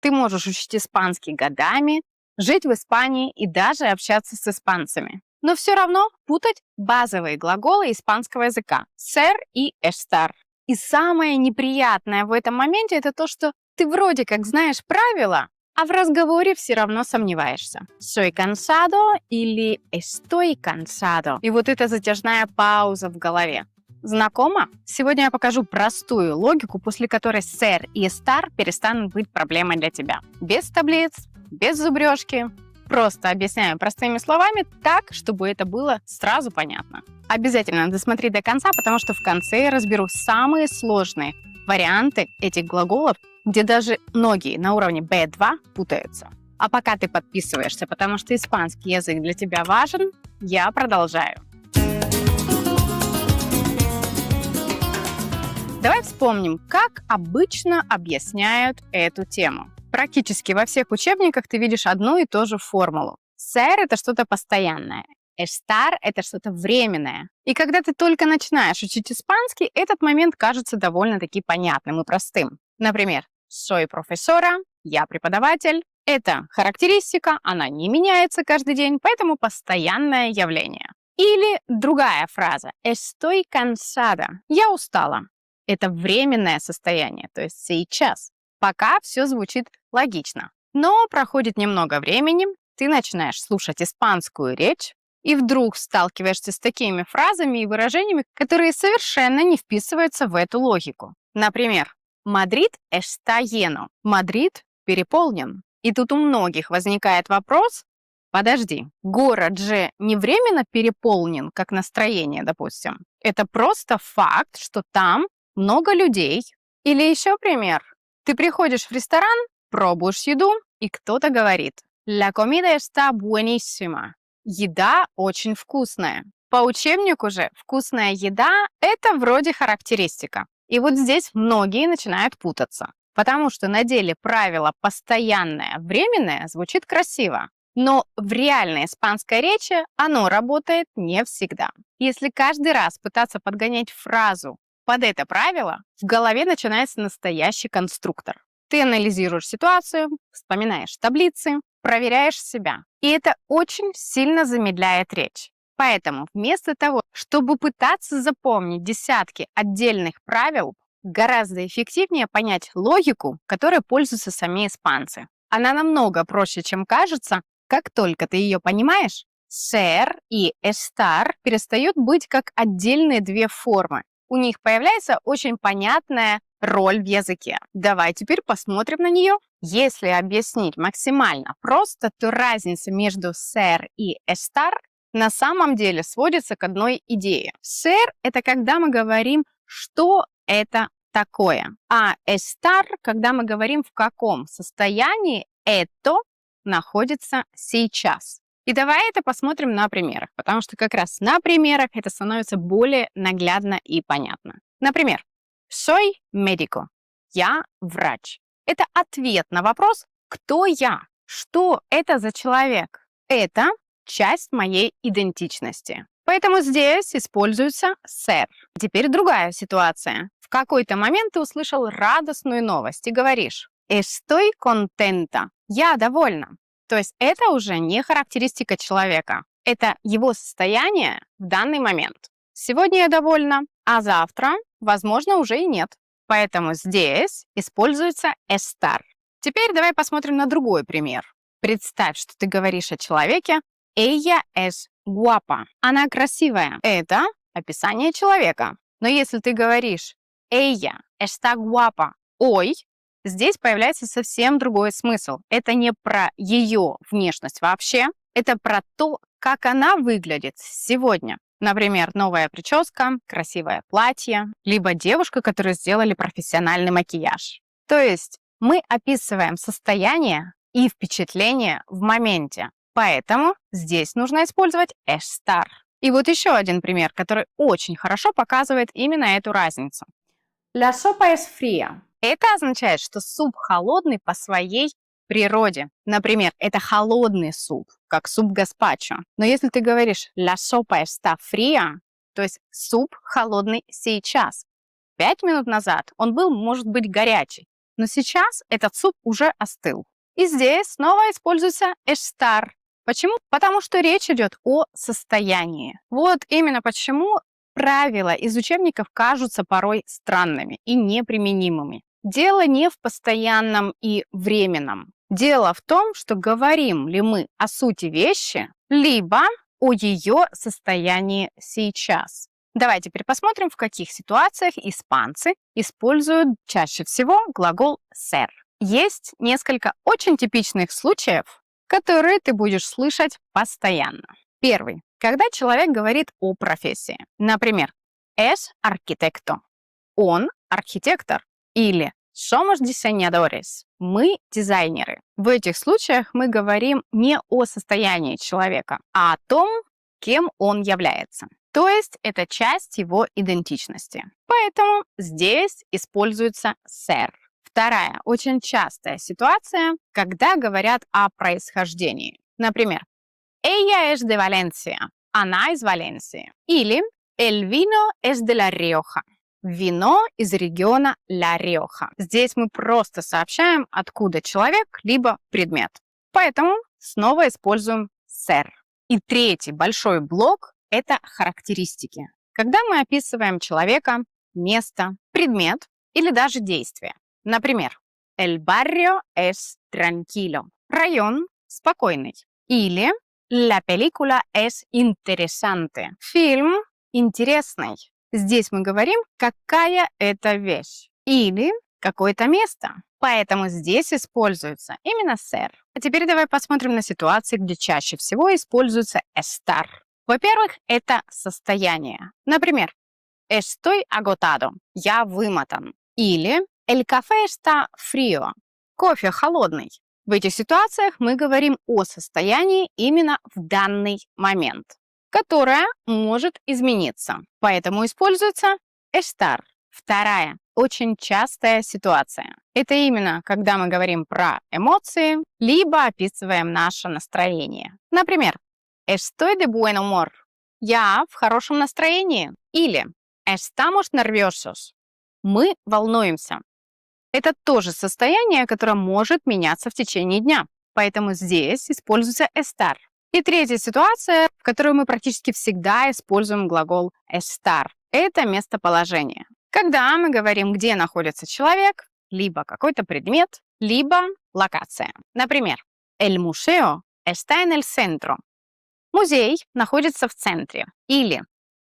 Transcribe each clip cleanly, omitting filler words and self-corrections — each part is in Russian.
Ты можешь учить испанский годами, жить в Испании и даже общаться с испанцами. Но все равно путать базовые глаголы испанского языка ser и estar. И самое неприятное в этом моменте это то, что ты вроде как знаешь правила, а в разговоре все равно сомневаешься. Soy cansado или estoy cansado. И вот эта затяжная пауза в голове. Знакомо? Сегодня я покажу простую логику, после которой ser и estar перестанут быть проблемой для тебя. Без таблиц, без зубрежки. Просто объясняю простыми словами так, чтобы это было сразу понятно. Обязательно досмотри до конца, потому что в конце я разберу самые сложные варианты этих глаголов, где даже многие на уровне B2 путаются. А пока ты подписываешься, потому что испанский язык для тебя важен, я продолжаю. Давай вспомним, как обычно объясняют эту тему. Практически во всех учебниках ты видишь одну и ту же формулу. Ser – это что-то постоянное. Estar – это что-то временное. И когда ты только начинаешь учить испанский, этот момент кажется довольно-таки понятным и простым. Например, soy profesora – я преподаватель. Это характеристика, она не меняется каждый день, поэтому постоянное явление. Или другая фраза estoy cansada – я устала. Это временное состояние, то есть сейчас. Пока все звучит логично. Но проходит немного времени, ты начинаешь слушать испанскую речь, и вдруг сталкиваешься с такими фразами и выражениями, которые совершенно не вписываются в эту логику. Например, Мадрид está lleno. Мадрид переполнен. И тут у многих возникает вопрос, подожди, город же не временно переполнен, как настроение, допустим. Это просто факт, что там много людей. Или еще пример. Ты приходишь в ресторан, пробуешь еду, и кто-то говорит «La comida está buenísima». Еда очень вкусная. По учебнику же вкусная еда – это вроде характеристика. И вот здесь многие начинают путаться. Потому что на деле правило «постоянное», «временное» звучит красиво. Но в реальной испанской речи оно работает не всегда. Если каждый раз пытаться подгонять фразу под это правило, в голове начинается настоящий конструктор. Ты анализируешь ситуацию, вспоминаешь таблицы, проверяешь себя. И это очень сильно замедляет речь. Поэтому вместо того, чтобы пытаться запомнить десятки отдельных правил, гораздо эффективнее понять логику, которой пользуются сами испанцы. Она намного проще, чем кажется. Как только ты ее понимаешь, ser и estar перестают быть как отдельные две формы. У них появляется очень понятная роль в языке. Давай теперь посмотрим на нее. Если объяснить максимально просто, то разница между ser и estar на самом деле сводится к одной идее. Ser – это когда мы говорим, что это такое. А estar – когда мы говорим, в каком состоянии это находится сейчас. И давай это посмотрим на примерах, потому что как раз на примерах это становится более наглядно и понятно. Например, soy médico. Я врач. Это ответ на вопрос «Кто я?». Что это за человек? Это часть моей идентичности. Поэтому здесь используется ser. Теперь другая ситуация. В какой-то момент ты услышал радостную новость и говоришь «Estoy contenta». Я довольна. То есть это уже не характеристика человека. Это его состояние в данный момент. Сегодня я довольна, а завтра, возможно, уже и нет. Поэтому здесь используется estar. Теперь давай посмотрим на другой пример. Представь, что ты говоришь о человеке «Ella es guapa». Она красивая. Это описание человека. Но если ты говоришь «Ella está guapa», «Ой», здесь появляется совсем другой смысл. Это не про ее внешность вообще, это про то, как она выглядит сегодня. Например, новая прическа, красивое платье, либо девушка, которой сделали профессиональный макияж. То есть мы описываем состояние и впечатление в моменте. Поэтому здесь нужно использовать estar. И вот еще один пример, который очень хорошо показывает именно эту разницу. La sopa es fría. Это означает, что суп холодный по своей природе. Например, это холодный суп, как суп гаспачо. Но если ты говоришь «la sopa está fría», то есть суп холодный сейчас. 5 минут назад он был, может быть, горячий, но сейчас этот суп уже остыл. И здесь снова используется estar. Почему? Потому что речь идет о состоянии. Вот именно почему правила из учебников кажутся порой странными и неприменимыми. Дело не в постоянном и временном. Дело в том, что говорим ли мы о сути вещи, либо о ее состоянии сейчас. Давайте теперь посмотрим, в каких ситуациях испанцы используют чаще всего глагол ser. Есть несколько очень типичных случаев, которые ты будешь слышать постоянно. Первый. Когда человек говорит о профессии. Например, es arquitecto. Он архитектор. Или somos diseñadores. Мы дизайнеры. В этих случаях мы говорим не о состоянии человека, а о том, кем он является. То есть это часть его идентичности. Поэтому здесь используется ser. Вторая очень частая ситуация, когда говорят о происхождении. Например, ella es de Valencia. Она из Валенсии. Или el vino es de La Rioja. Вино из региона Ла Риоха. Здесь мы просто сообщаем, откуда человек, либо предмет. Поэтому снова используем ser. И третий большой блок – это характеристики. Когда мы описываем человека, место, предмет или даже действие. Например, el barrio es tranquilo. Район спокойный. Или la película es interesante. Фильм интересный. Здесь мы говорим, какая это вещь. Или какое-то место. Поэтому здесь используется именно ser. А теперь давай посмотрим на ситуации, где чаще всего используется estar. Во-первых, это состояние. Например, estoy agotado. Я вымотан. Или el café está frío. Кофе холодный. В этих ситуациях мы говорим о состоянии именно в данный момент, которое может измениться. Поэтому используется estar. Вторая очень частая ситуация. Это именно когда мы говорим про эмоции, либо описываем наше настроение. Например, estoy de buen humor. Я в хорошем настроении. Или estamos nerviosos. Мы волнуемся. Это тоже состояние, которое может меняться в течение дня. Поэтому здесь используется estar. И третья ситуация, в которой мы практически всегда используем глагол estar. Это местоположение. Когда мы говорим, где находится человек, либо какой-то предмет, либо локация. Например, el museo está en el centro. Музей находится в центре. Или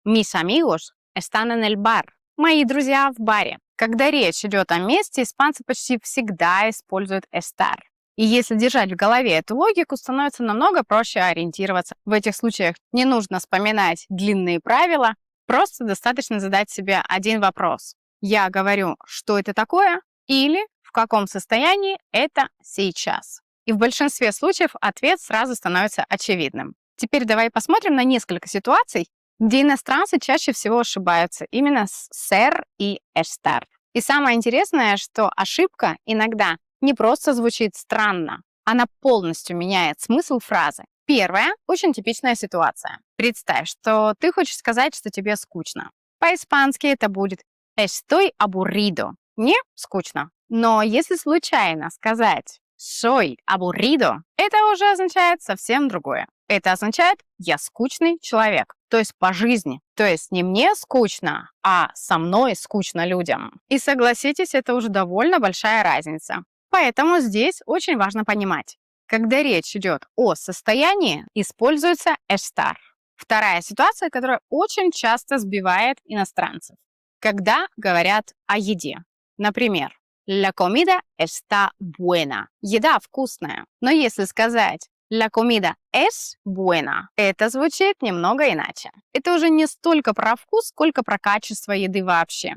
mis amigos están en el bar. Мои друзья в баре. Когда речь идет о месте, испанцы почти всегда используют estar. И если держать в голове эту логику, становится намного проще ориентироваться. В этих случаях не нужно вспоминать длинные правила, просто достаточно задать себе один вопрос. Я говорю, что это такое, или в каком состоянии это сейчас. И в большинстве случаев ответ сразу становится очевидным. Теперь давай посмотрим на несколько ситуаций, где иностранцы чаще всего ошибаются именно с ser и estar. И самое интересное, что ошибка иногда не просто звучит странно, она полностью меняет смысл фразы. Первая, очень типичная ситуация. Представь, что ты хочешь сказать, что тебе скучно. По-испански это будет estoy aburrido. Не скучно. Но если случайно сказать soy aburrido, это уже означает совсем другое. Это означает «я скучный человек», то есть по жизни. То есть не мне скучно, а со мной скучно людям. И согласитесь, это уже довольно большая разница. Поэтому здесь очень важно понимать, когда речь идет о состоянии, используется estar. Вторая ситуация, которая очень часто сбивает иностранцев, когда говорят о еде. Например, la comida está buena. Еда вкусная. Но если сказать la comida es buena, это звучит немного иначе. Это уже не столько про вкус, сколько про качество еды вообще.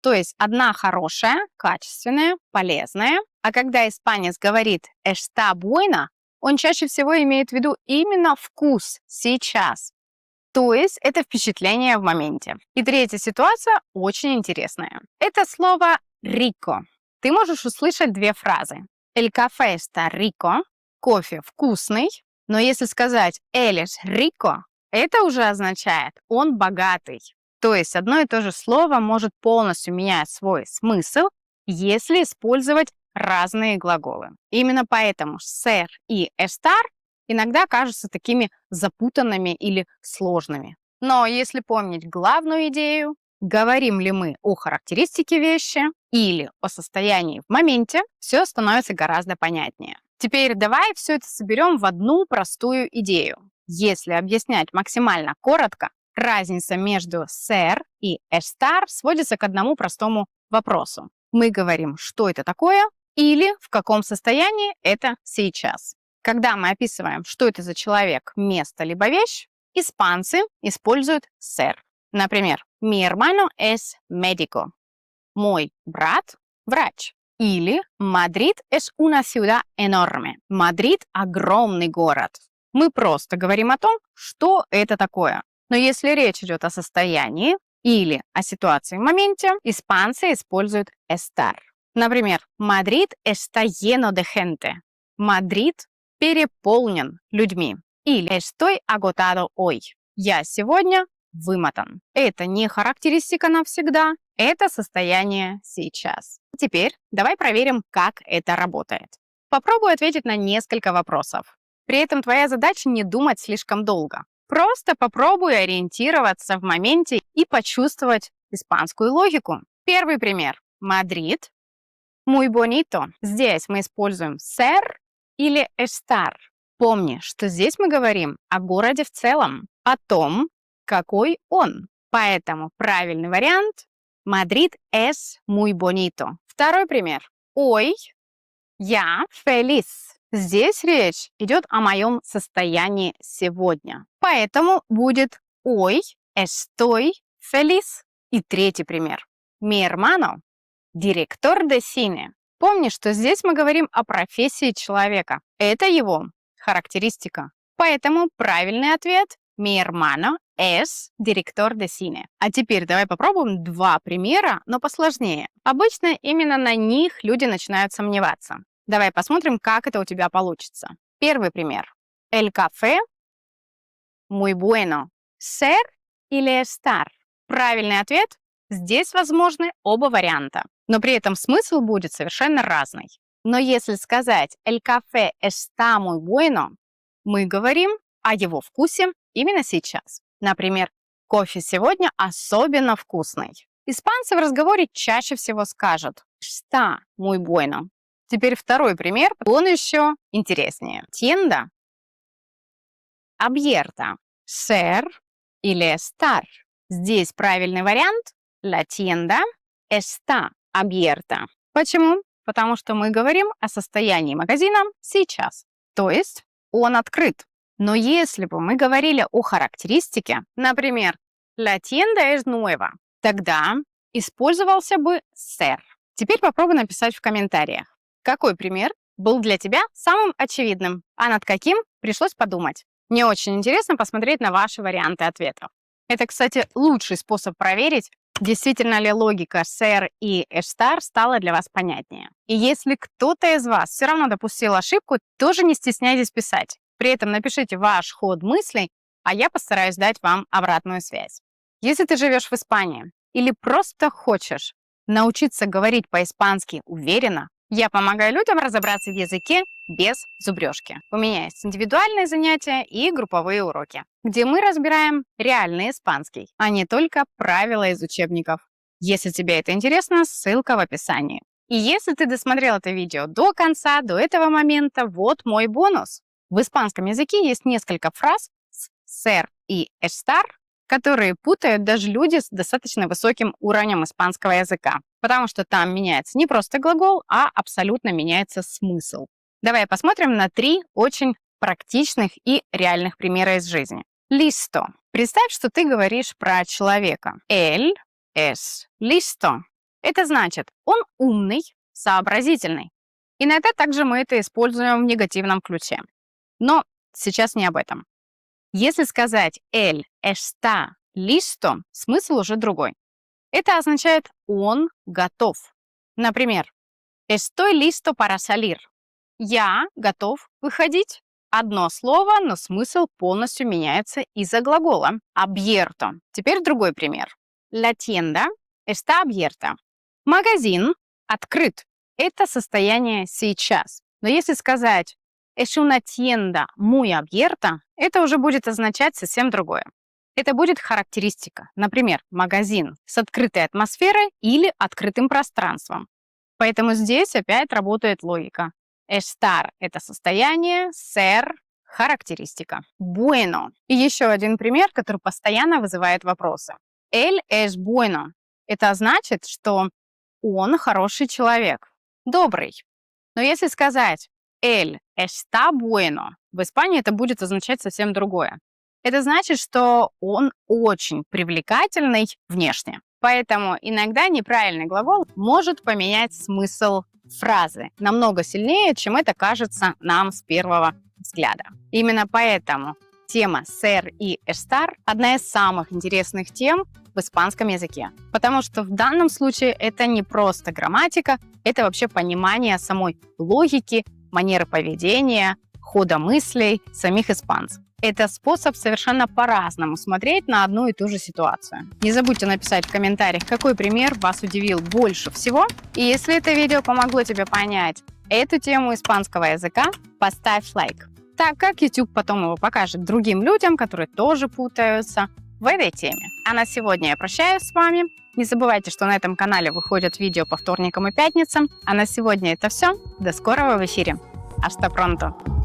То есть одна хорошая, качественная, полезная. А когда испанец говорит está buena, он чаще всего имеет в виду именно вкус сейчас. То есть это впечатление в моменте. И третья ситуация очень интересная. Это слово rico. Ты можешь услышать две фразы. El café está rico. Кофе вкусный. Но если сказать él es rico, это уже означает он богатый. То есть одно и то же слово может полностью менять свой смысл если использовать разные глаголы. Именно поэтому ser и estar иногда кажутся такими запутанными или сложными. Но если помнить главную идею, говорим ли мы о характеристике вещи или о состоянии в моменте, все становится гораздо понятнее. Теперь давай все это соберем в одну простую идею. Если объяснять максимально коротко, разница между ser и estar сводится к одному простому вопросу. Мы говорим, что это такое или в каком состоянии это сейчас. Когда мы описываем, что это за человек, место либо вещь, испанцы используют ser. Например, mi hermano es médico. Мой брат – врач. Или Мадрид es una ciudad enorme. Мадрид – огромный город. Мы просто говорим о том, что это такое. Но если речь идет о состоянии или о ситуации в моменте, испанцы используют estar. Например, Мадрид está lleno de gente. Мадрид переполнен людьми. Или estoy agotado hoy. Я сегодня вымотан. Это не характеристика навсегда, это состояние сейчас. Теперь давай проверим, как это работает. Попробуй ответить на несколько вопросов. При этом твоя задача не думать слишком долго. Просто попробуй ориентироваться в моменте и почувствовать испанскую логику. Первый пример. Мадрид. Muy bonito. Здесь мы используем ser или estar. Помни, что здесь мы говорим о городе в целом, о том, какой он. Поэтому правильный вариант – Мадрид es muy bonito. Второй пример. Hoy я feliz. Здесь речь идет о моем состоянии сегодня. Поэтому будет hoy estoy feliz. И третий пример. Mi hermano – director de cine. Помни, что здесь мы говорим о профессии человека. Это его характеристика. Поэтому правильный ответ – Mi hermano es director de cine. А теперь давай попробуем два примера, но посложнее. Обычно именно на них люди начинают сомневаться. Давай посмотрим, как это у тебя получится. Первый пример. El café muy bueno. Ser или estar? Правильный ответ – здесь возможны оба варианта, но при этом смысл будет совершенно разный. Но если сказать el café está muy bueno, мы говорим о его вкусе именно сейчас. Например, кофе сегодня особенно вкусный. Испанцы в разговоре чаще всего скажут está muy bueno. Теперь второй пример, он еще интереснее. Tienda abierta. Ser или estar. Здесь правильный вариант la tienda está abierta. Почему? Потому что мы говорим о состоянии магазина сейчас. То есть он открыт. Но если бы мы говорили о характеристике, например, la tienda es nueva, тогда использовался бы ser. Теперь попробуй написать в комментариях, какой пример был для тебя самым очевидным, а над каким пришлось подумать. Мне очень интересно посмотреть на ваши варианты ответов. Это, кстати, лучший способ проверить, действительно ли логика ser и estar стала для вас понятнее. И если кто-то из вас все равно допустил ошибку, тоже не стесняйтесь писать. При этом напишите ваш ход мыслей, а я постараюсь дать вам обратную связь. Если ты живешь в Испании или просто хочешь научиться говорить по-испански уверенно, я помогаю людям разобраться в языке без зубрежки. У меня есть индивидуальные занятия и групповые уроки, где мы разбираем реальный испанский, а не только правила из учебников. Если тебе это интересно, ссылка в описании. И если ты досмотрел это видео до конца, до этого момента, вот мой бонус. В испанском языке есть несколько фраз с ser и estar, которые путают даже люди с достаточно высоким уровнем испанского языка, потому что там меняется не просто глагол, а абсолютно меняется смысл. Давай посмотрим на 3 очень практичных и реальных примера из жизни. Listo. Представь, что ты говоришь про человека. Él es listo. Это значит, он умный, сообразительный. Иногда также мы это используем в негативном ключе. Но сейчас не об этом. Если сказать él está listo, смысл уже другой. Это означает «он готов». Например, estoy listo para salir. Я готов выходить. Одно слово, но смысл полностью меняется из-за глагола. Abierto. Теперь другой пример. La tienda está abierta. Магазин Открыт. Это состояние сейчас. Но если сказать «es una tienda muy abierta», это уже будет означать совсем другое. Это будет характеристика, например, магазин с открытой атмосферой или открытым пространством. Поэтому здесь опять работает логика. Estar– это состояние, ser– характеристика. Bueno. И еще один пример, который постоянно вызывает вопросы. Él es bueno. Это значит, что он хороший человек, добрый. Но если сказать él está bueno, в Испании это будет означать совсем другое. Это значит, что он очень привлекательный внешне. Поэтому иногда неправильный глагол может поменять смысл фразы намного сильнее, чем это кажется нам с первого взгляда. Именно поэтому тема ser и estar – одна из самых интересных тем в испанском языке. Потому что в данном случае это не просто грамматика, это вообще понимание самой логики, манеры поведения, хода мыслей самих испанцев. Это способ совершенно по-разному смотреть на одну и ту же ситуацию. Не забудьте написать в комментариях, какой пример вас удивил больше всего. И если это видео помогло тебе понять эту тему испанского языка, поставь лайк, так как YouTube потом его покажет другим людям, которые тоже путаются в этой теме. А на сегодня я прощаюсь с вами. Не забывайте, что на этом канале выходят видео по вторникам и пятницам. А на сегодня это все. До скорого в эфире. Hasta pronto!